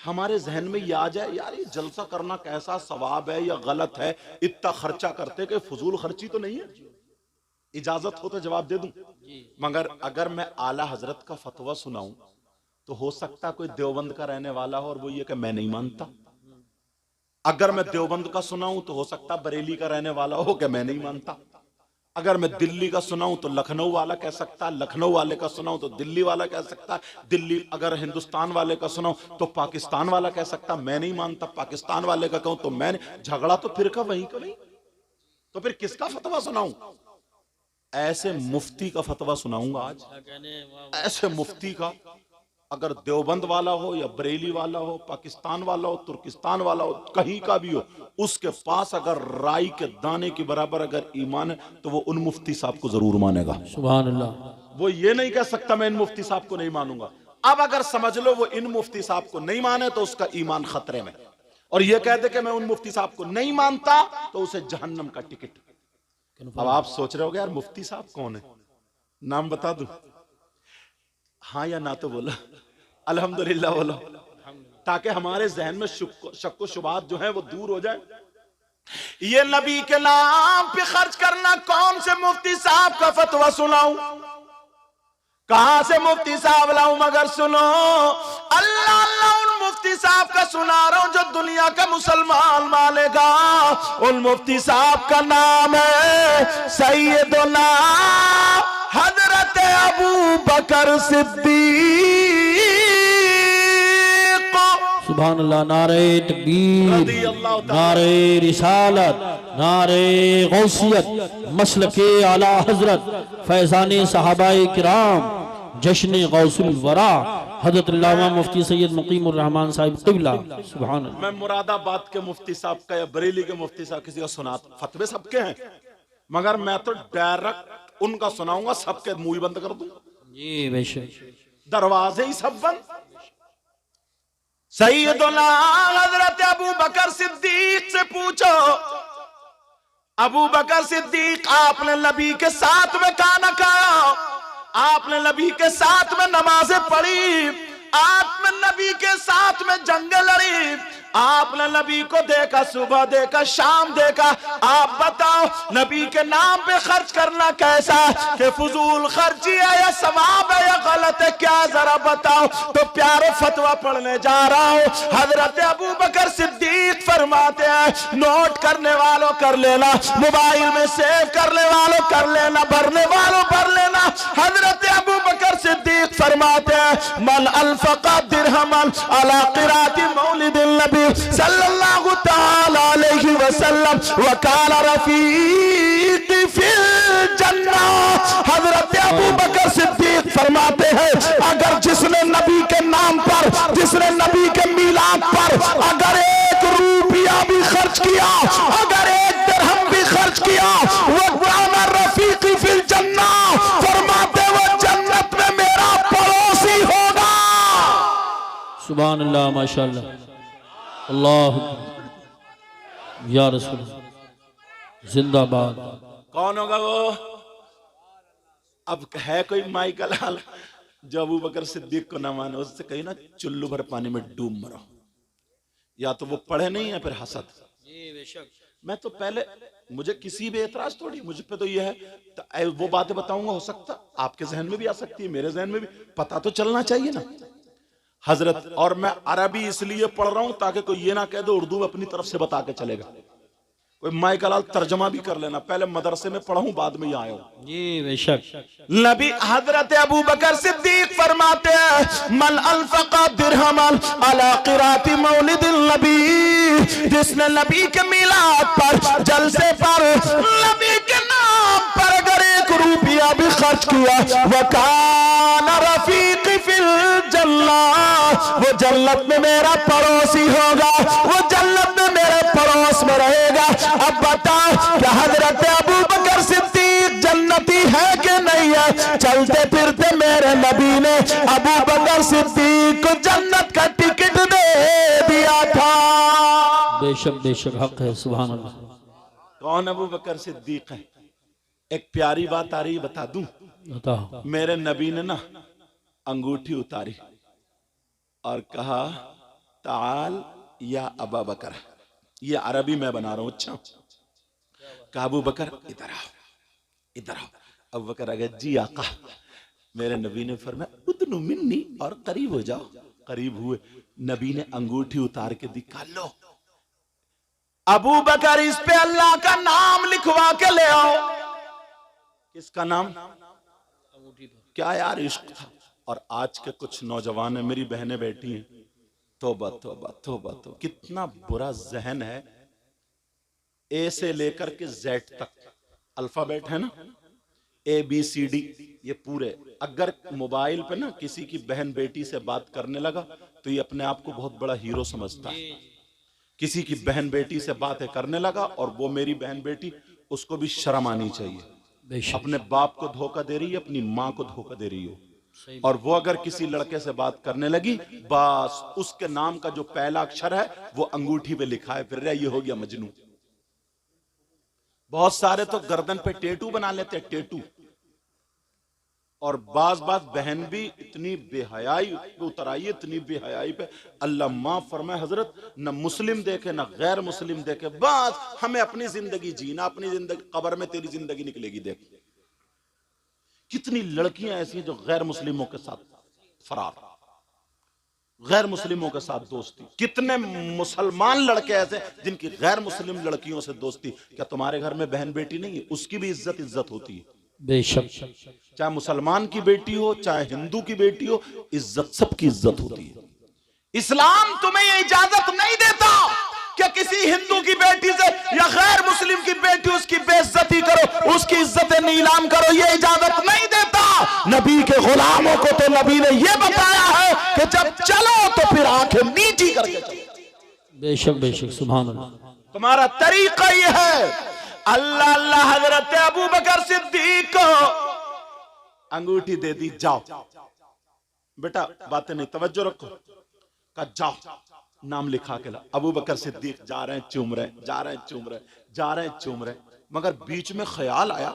हमारे जहन में ये आ जाए यार ये जलसा करना कैसा सवाब है या गलत है, इतना खर्चा करते कि फजूल खर्ची तो नहीं है। इजाजत हो तो जवाब दे दूं, मगर अगर मैं आला हजरत का फतवा सुनाऊं तो हो सकता कोई देवबंद का रहने वाला हो और वो ये कि मैं नहीं मानता। अगर मैं देवबंद का सुनाऊं तो हो सकता बरेली का रहने वाला हो कि मैं नहीं मानता। अगर मैं दिल्ली का सुनाऊं तो लखनऊ वाला कह सकता, लखनऊ वाले का सुनाऊं तो दिल्ली वाला कह सकता, दिल्ली अगर हिंदुस्तान वाले का सुनाऊं तो पाकिस्तान वाला कह सकता मैं नहीं मानता, पाकिस्तान वाले का कहूं तो मैं नहीं। झगड़ा तो फिर का वहीं का वहीं, तो फिर किसका फतवा सुनाऊं? ऐसे मुफ्ती का फतवा सुनाऊंगा आज, ऐसे मुफ्ती का। अगर देवबंद वाला हो या बरेली वाला हो, पाकिस्तान वाला हो, तुर्किस्तान वाला हो, कहीं का भी हो, उसके पास अगर राई के दाने के बराबर अगर ईमान है तो वो उन मुफ्ती साहब को जरूर मानेगा। सुभान अल्लाह। वो ये नहीं कह सकता मैं इन मुफ्ती साहब को नहीं मानूंगा। अब अगर समझ लो वो इन मुफ्ती साहब को नहीं माने तो उसका ईमान खतरे में, और ये कह दे कि मैं उन मुफ्ती साहब को नहीं मानता तो उसे जहन्नम का टिकट। अब आप सोच रहे हो यार मुफ्ती साहब कौन है, नाम बता दूं? हाँ या ना तो बोलो, अल्हम्दुलिल्लाह बोलो, ताकि हमारे जहन में शक व शुबात जो है वो दूर हो जाए। ये नबी के नाम पे खर्च करना, कौन से मुफ्ती साहब का फतवा सुनाऊं, कहां से मुफ्ती साहब लाऊं? मगर सुनो, अल्लाह अल्लाह उन मुफ्ती साहब का सुना रहा हूं जो दुनिया का मुसलमान मानेगा। उन मुफ्ती साहब का नाम है सैयदना हजरत अबू बकर सिद्दीक। सुभान अल्लाह। नारे तकबीर, नारे रिसालत, नारे गौसियत, मसलके आला हजरत, फैजाने सहाबाए किराम, जश्न गौसुल वरा, हजरत अल्लामा मुफ्ती सैयद मुकीमुर रहमान साहिब क़िबला। सुभान अल्लाह। मैं मुरादाबाद के मुफ्ती साहब का या बरेली के मुफ्ती साहब किसी का सुना, फतवे सबके हैं, मगर मैं तो डायरेक्ट उनका सुनाऊंगा, सबके मुंह ही बंद कर दूं। जी बेशक, दरवाजे ही सब बंद। सैयदना हजरत अबू बकर सिद्दीक से पूछो, अबू बकर सिद्दीक आपने नबी के साथ में खाना खाया, आपने नबी के साथ में नमाजें पढ़ी, आपने नबी के साथ में जंग लड़ी, आपने नबी को देखा, सुबह देखा, शाम देखा। आप बताओ नबी के नाम पे खर्च करना कैसा, कि फजूल खर्ची है या सवाब है या गलत है, क्या जरा बताओ। तो प्यारे फतवा पढ़ने जा रहा हूं। हजरत अबू बकर सिद्दीक फरमाते हैं, नोट करने वालों कर लेना, मोबाइल में सेव करने वालों कर लेना, भरने वालों भर लेना। हजरत अबू बकर सिद्दीक फरमाते हैं, मन अनफका दिरहमन अला क़िराअति मौलिदिन नबी सल्लल्लाहु तआला अलैहि वसल्लम व काना रफीक़ी फिल जन्नह। हजरत अबू बकर सिद्दीक फरमाते हैं, अगर जिसने नबी के नाम पर, जिसने नबी के मिलाद पर अगर 1 रुपया भी खर्च किया, अगर 1 दिरहम भी खर्च किया, वो काना रफीक़ी फिल जन्नह, फरमाते वो जन्नत में मेरा पड़ोसी होगा। सुभान अल्लाह, माशाअल्लाह, अल्लाह या रसूल जिंदाबाद। कौन होगा वो? अब है कोई माई का लाल जो अबू बकर सिद्दीक को ना माने? उससे कहीं ना चुल्लू भर पानी में डूब मरो, या तो वो पढ़े नहीं है फिर हसद। मैं तो पहले, मुझे किसी भी एतराज थोड़ी, मुझ पे तो ये है तो वो बातें बताऊंगा, हो सकता आपके जहन में भी आ सकती है, मेरे जहन में भी, पता तो चलना चाहिए ना हजरत। और मैं अरबी इसलिए पढ़ रहा हूं ताकि कोई ये ना कह दो उर्दू में अपनी तरफ से बता के चलेगा। कोई माई का लाल तर्जमा भी कर लेना, पहले मदरसे में पढ़ा हूं बाद में यहाँ आया। जी बेशक। नबी हजरत अबू बकर सिद्दीक फरमाते हैं, मन अनफका दिरहमन अला क़िराअति मौलिदिन नबी, जिसने नबी के मिलाद पर, जलसे पर, नबी के नाम पर अगर 1 रुपया भी खर्च किया, वह काना रफीक़ी फिल जन्नह, वो जन्नत में मेरा पड़ोसी होगा, वो जन्नत में मेरे पड़ोस में रहेगा। अब बताओ क्या हजरत अबू बकर सिद्दीक जन्नती है कि नहीं है? चलते फिरते मेरे नबी ने अबू बकर सिद्दीक को जन्नत का टिकट दे दिया था। बेशक बेशक, हक है। सुभान अल्लाह। कौन अबू बकर सिद्दीक है? एक प्यारी बात आ रही, बता दूं? बताओ। मेरे नबी ने ना अंगूठी उतारी और कहा, ताल या अबा बकर, ये अरबी मैं बना रहा हूं। अच्छा, कहा अबू बकर इधर आओ, इधर आओ। अबू बकर आ गए, जी आका। मेरे नबी ने फरमाया उदनु मिन्नी, और करीब हो जाओ। करीब हुए, नबी ने अंगूठी उतार के दिखा, लो अबू बकर इस पे अल्लाह का नाम लिखवा के ले आओ। किसका नाम? क्या यार इश्क था। और आज के कुछ नौजवान है, मेरी बहनें बैठी हैं, तौबा तौबा तौबा तौबा, कितना बुरा जहन है। ए से लेकर के जेड तक अल्फाबेट है ना, ABCD, ये पूरे। अगर मोबाइल पे ना किसी की बहन बेटी से बात करने लगा तो ये अपने आप को बहुत बड़ा हीरो समझता है। किसी की बहन बेटी से बातें करने लगा और वो मेरी बहन बेटी, उसको भी शर्म आनी चाहिए। अपने बाप को धोखा दे रही है, अपनी माँ को धोखा दे रही हो। और वो अगर किसी लड़के से बात करने लगी, बस उसके नाम का जो पहला अक्षर है वो अंगूठी पे लिखा है, फिर ये हो गया मजनू। बहुत सारे तो गर्दन पे टेटू बना लेते हैं, टेटू। और बाज बहन भी इतनी बेहयाई पे उतर आई, इतनी बेहयाई पे, अल्लाह माफ फरमाए हजरत, न मुस्लिम देखे न गैर मुस्लिम देखे, बस हमें अपनी जिंदगी जीना, अपनी जिंदगी, कब्र में तेरी जिंदगी निकलेगी। देख कितनी लड़कियां ऐसी हैं जो गैर मुस्लिमों के साथ फरार, गैर मुस्लिमों के साथ दोस्ती। कितने मुसलमान लड़के ऐसे जिनकी गैर मुस्लिम लड़कियों से दोस्ती। क्या तुम्हारे घर में बहन बेटी नहीं है? उसकी भी इज्जत होती है, बेशक। चाहे मुसलमान की बेटी हो चाहे हिंदू की बेटी हो, इज्जत, सबकी इज्जत होती है। इस्लाम तुम्हें ये इजाजत नहीं देता कि किसी हिंदू की बेटी से या गैर मुस्लिम की बेटी उसकी बेइज्जती करो, उसकी इज्जत नीलाम करो, ये इजाजत नहीं देता। नबी के गुलामों को तो नबी ने ये बताया है कि जब चलो तो फिर आंखें नीची करके चलो। बेशक बेशक, सुभान अल्लाह। तुम्हारा तरीका ये है। अल्लाह अल्लाह हजरत अबू बकर सिद्दीक को अंगूठी दे दी, जाओ बेटा, बातें नहीं, तवज्जो रखो। कहा जाओ, नाम लिखा के ला। अबू बकर सिद्दीक जा रहे हैं, चूम रहे, जा रहे हैं, चूम रहे, जा रहे हैं, चूम रहे। मगर बीच में ख्याल आया,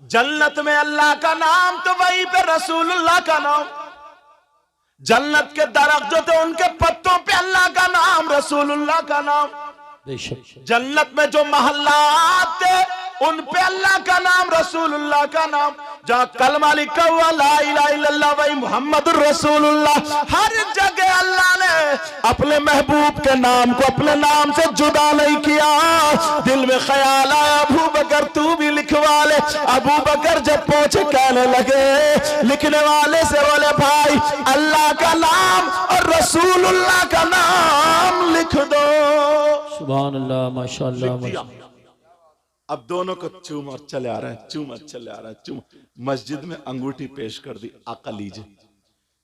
जन्नत में अल्लाह का नाम तो वहीं पे रसूलुल्लाह का नाम। जन्नत के दरख्त जो थे उनके पत्तों पे अल्लाह का नाम, रसूलुल्लाह का नाम। जन्नत में जो महल्लात थे उन पे अल्लाह का नाम, रसूलुल्लाह का नाम। जहाँ कलमा लिखा हुआ ला इलाहा इल्लल्लाह वही मुहम्मदुर रसूलुल्लाह, हर जगह अल्लाह ने अपने महबूब के नाम को अपने नाम से जुदा नहीं किया। दिल में ख्याल आया, अबू बकर तू भी लिखवा ले। अबू बकर जब पहुंचे कहने लगे, लिखने वाले से बोले भाई अल्लाह का नाम और रसूलुल्लाह का नाम लिख दो। सुभान अल्लाह, माशाअल्लाह। अब दोनों को चूम और चले आ रहे हैं, चूम और चले आ रहे हैं, चूम। मस्जिद में अंगूठी पेश कर दी, आका लीजिए।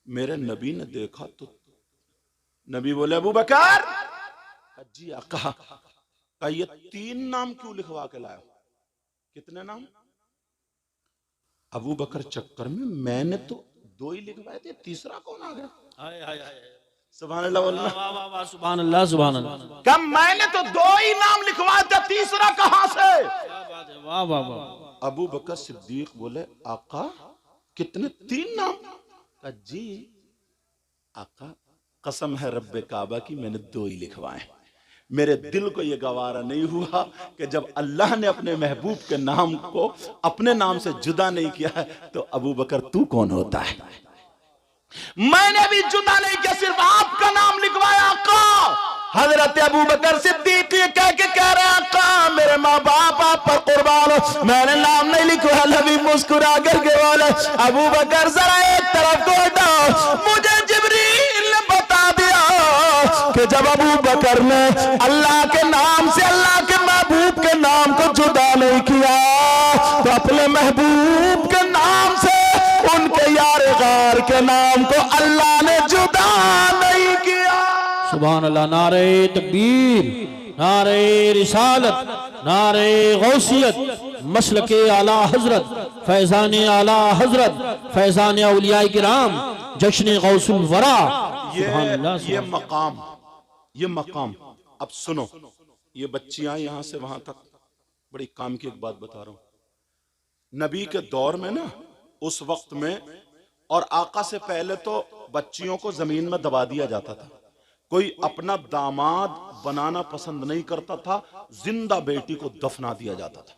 मेरे नबी ने देखा तो नबी बोले अबू बकर, जी आका। का ये 3 नाम क्यों लिखवा के लाए? कितने नाम? अबू बकर चक्कर में मैंने तो 2 ही लिखवाए थे, तीसरा कौन आ गया? हाय हाय हाय, सुभान अल्लाह, सुभान अल्लाह, सुभान अल्लाह। कब मैंने तो 2 ही नाम लिखवाए थे, तीसरा कहां से? वाह वाह वाह। अबू बकर सिद्दीक बोले आका कितने? 3 नाम? का जी आका कसम है रब्बे काबा की मैंने 2 ही लिखवाए। मेरे दिल को यह गवारा नहीं हुआ कि जब अल्लाह ने अपने महबूब के नाम को अपने नाम से जुदा नहीं किया है तो अबू बकर तू कौन होता है? मैंने भी जुदा नहीं किया, सिर्फ आपका नाम लिखवाया आका। हजरत अबू बकर सिद्दीक ये कह के कह रहे आका मेरे माँ बाप आप पर कुर्बान हो, मैंने नाम नहीं लिखवाया। नबी मुस्कुरा करके बोले अबू बकर जरा एक तरफ को हटाओ, मुझे जिब्रील ने बता दिया कि जब अबू बकर ने अल्लाह के नाम से अल्लाह के महबूब के नाम को जुदा नहीं किया तो अपने महबूब के नाम से उनके यार गार के नाम को अल्लाह ने जुदा नहीं किया। सुभान अल्लाह। नारे तकबीर, नारे रिसालत, नारे गौसियत, मसलके आला हजरत, फैजान आला हजरत, फैजान औलिया किराम, जश्न गौसुल वरा। ये मकाम। अब सुनो, ये बच्चियां यहां से वहां तक, बड़ी काम की एक बात बता रहा हूं। नबी के दौर में ना, उस वक्त में और आका से पहले तो बच्चियों को जमीन में दबा दिया जाता था। कोई अपना दामाद बनाना पसंद नहीं करता था, जिंदा बेटी को दफना दिया जाता था।